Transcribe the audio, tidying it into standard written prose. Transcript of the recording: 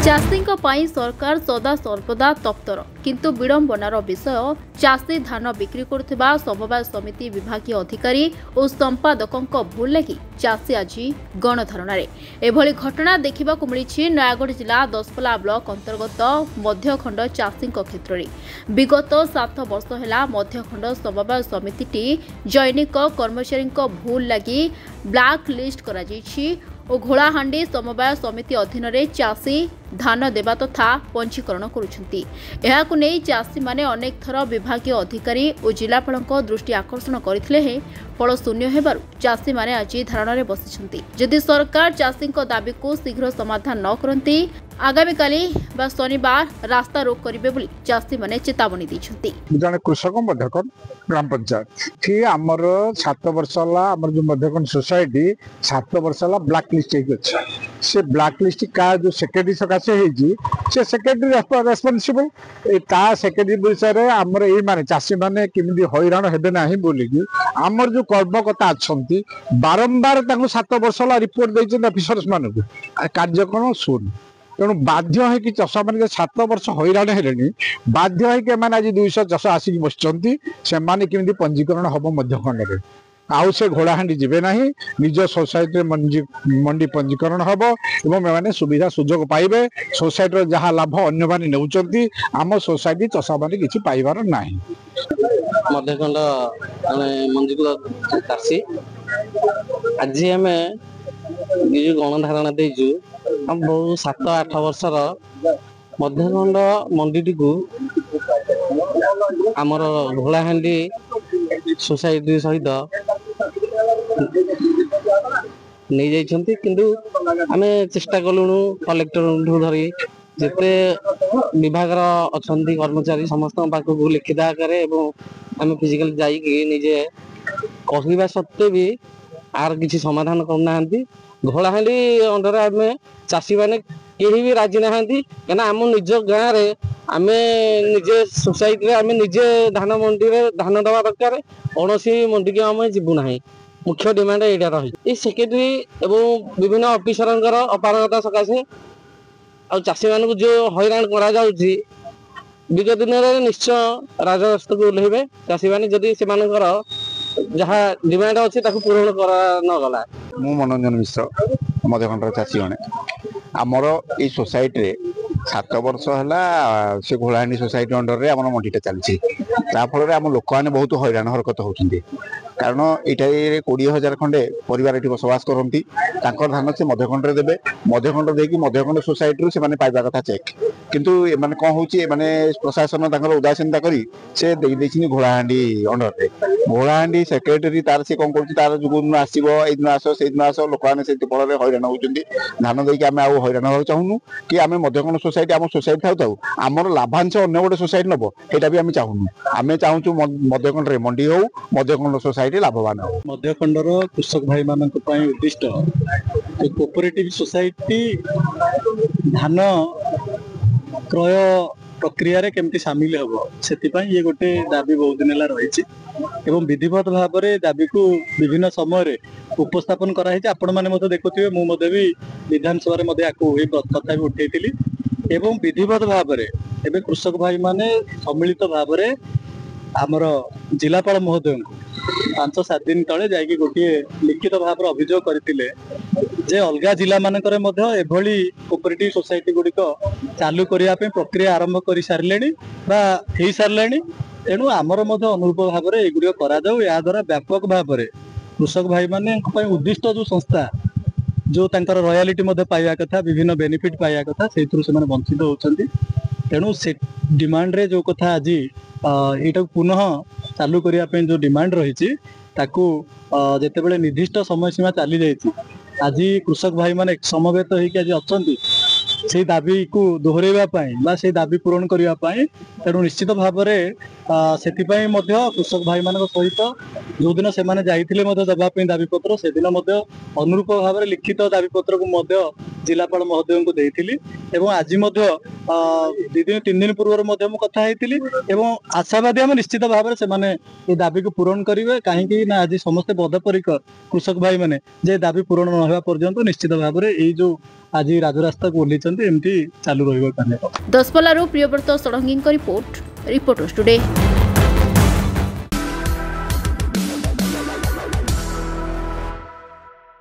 चाषीଙ୍କ ପାଇଁ सरकार सदा सर्वदा तप्तर किंतु विडंबनार विषय चाषी धान बिक्री करुवा समवाय समिति विभागीय अधिकारी और संपादकों भूल लगी चाषी आज गणधारण एभली घटना देखा मिली नयागढ़ जिला दसपल्ला ब्लॉक अंतर्गत मध्यखंड चाषी क्षेत्र में विगत 7 वर्ष है मध्यखंड समवाय समिति जैनिक कर्मचारी भूल लगी ब्लैक लिस्ट करा और घोड़ाहांडी समवाय समिति अधीन चाषी धान देवा तथा पंजीकरण करुछंती। एहाकु नै चाषी माने अनेक थर विभागीय अधिकारी और जिलापाल दृष्टि आकर्षण करथिले हे फल शून्य हेबारु चाषी माने आज धारण में बसिछंती। जदि सरकार चाषी दाबी को शीघ्र समाधान न करंती आगामी काली बा शनिवार रास्ता रोक करिवे बोली चाषी माने चेतावनी दैछंती। जने कृषक मध्यकन ग्राम पंचायत थी हमर 7 वर्ष ला हमर जो मध्यकन सोसाइटी 7 वर्ष ला ब्लैक लिस्ट हे अछि। से ब्लैक लिस्ट का जो सेक्रेटरी सकासे हे जी से सेक्रेटरी रेस्पोंसिबल ता सेक्रेटरी विषय रे हमर ए माने चाषी माने किमिदी हैरान हेबे नाही बोली कि हमर जो कर्मकर्ता अछंती बारंबार ताको 7 वर्ष ला रिपोर्ट दैछन ऑफिसर्स मानको कार्यक्रम सुन तेणु बाध्य है कि चाष मैंने 7 वर्ष हैरान है बाध्य है कि आज 200 चाष आसिक बसुँच से पंजीकरण हम मध्यखंड आउ से घोड़ाहांडी जीवे ना निज सोसाइटी मंडी पंजीकरण हम एवं सुविधा सुजोग पाइबे सोसाइटी जहाँ लाभ अन्य माने नेउचंती आम सोसाइटी चाष मैंने किसी पाइबार ना मध्यखंड मंजीकृत चाषी आज आम गणधारणा देजु हम बहुत 7-8 वर्षर मध्यखंड मंडी को आमर घोड़ाहांडी सोसाइटी सहित नहीं जाइछंती किंतु आमे चेष्टा कलुनु कलेक्टर धरी जिते विभाग अच्छी कर्मचारी समस्त पाखक लिखित आकार आम फिजिकल जाइए निजे कहवा सत्वे भी आर किसी समाधान करना घोड़ाहांडी अंडर आम चाषी मैंने कहीं भी राजी ना क्या आम निज गाँव में आम निजे सोसाइटी आम निजे धान मंडी में धान दवा दरकार कौन मंडी को आम जीवु ना मुख्य डिमांड यहाँ रही सेक्रेटरी एवं विभिन्न ऑफिसर अपारगता सकाशे आ चाषी मान जो हैरान करा विगत दिन में निश्चय राजस्व को ओह्लैबे चाषी मैंने जदि से जहाँ डिमांड अच्छी पूरण कर नगला। मु मनोरंजन मिश्र मध्यखंड चाषी मैंने आमर ये सोसाइटी 7 वर्ष है से घोड़ाहांडी सोसाइटी अंडर रे आम मंडीटा चलती फल आम लोक मैंने बहुत हैरान हरकत होती कारण ये 20,000 खंडे परिवार ये बसवास करती धान से मध्यखंड देवे मध्यखंड देकी मध्यखंड सोसाइटी से पाइबा कथा चेक किंतु एमाने कौन होची एमाने प्रशासन तांकर उदासीनता करी से देई घोड़ाहांडी अंडर रे घोड़ाहांडी सेक्रेटरी तार से कौन कर तार जो आसो ए दिन आस से दिन आस लोक मैंने से फल हैरान होती धान देकी आम आउ हैरान होगा चाहूनु कि आम मध्यखंड सोसाइटी आम सोसाइटी था थाउ आमर लाभांश अन्य गोटे सोसाइटी नब यहाँ भी आम चाहूनु आम चाहूँ मध्यखंड रे मंडी हो मध्यखंड सोसाइटी लाभवान हो। मध्यखंडर कृषक भाई मान उद्दिष्ट कोऑपरेटिव सोसाइटी धान क्रय प्रक्रिया रे केमती सामिल हम से ये गोटे दाबी बहुत दिन है रही एवं विधिवत भाव में दाबी को विभिन्न समय उपस्थापन कराई आपण मैंने देखुए मुझे भी विधानसभा कथा भी उठे एवं विधिवत भाव में कृषक भाई माने सम्मिलित भाव में आमर जिलापाल महोदय को 5-7 दिन तले जाकि गोटे लिखित भाव अभियोग करते जे अलग जिला मानकर एभली कोऑपरेटिव सोसाइटी गुड़िक चालू करने प्रक्रिया आरंभ कर सारे हो सारे तेणु आमर अनुरूप भाव में युग करा द्वारा व्यापक भाव में कृषक भाई माने उद्दिष्ट जो संस्था जो रॉयल्टी पाइबा कथा विभिन्न बेनिफिट पाइबा कथा से वंचित होती तेणु से डिमांड रे जो कथा आज यहाँ पुनः चालू करने जो डिमांड रही जिते बड़े निर्दिष्ट समय सीमा चली जाइए आज कृषक भाई माने समवेत होकर आज से दाबी को दोहरैया से दाबी पूरण करने तेणु निश्चित भाव में से कृषक भाई मान सहित जो दिन से देवाई दाबीपत्र से दिन अनुरूप भाव में लिखित दाबीपत्र को जिलापाल महोदय को देती आज ଦି ଦିନ 3 दिन पूर्व कथा एवं आशावादी आम निश्चित भाव में से दाबी को पूरण करेंगे कहीं आज समस्ते बद्धपरिकर कृषक भाई मैंने जे दाबी पूरण न होगा पर्यंत निश्चित भाव में ये जो आज राजरास्ता को ओह्लैंती एमती चालू रही। दसपल्लारू Priyabrata Shadangi report reporters today.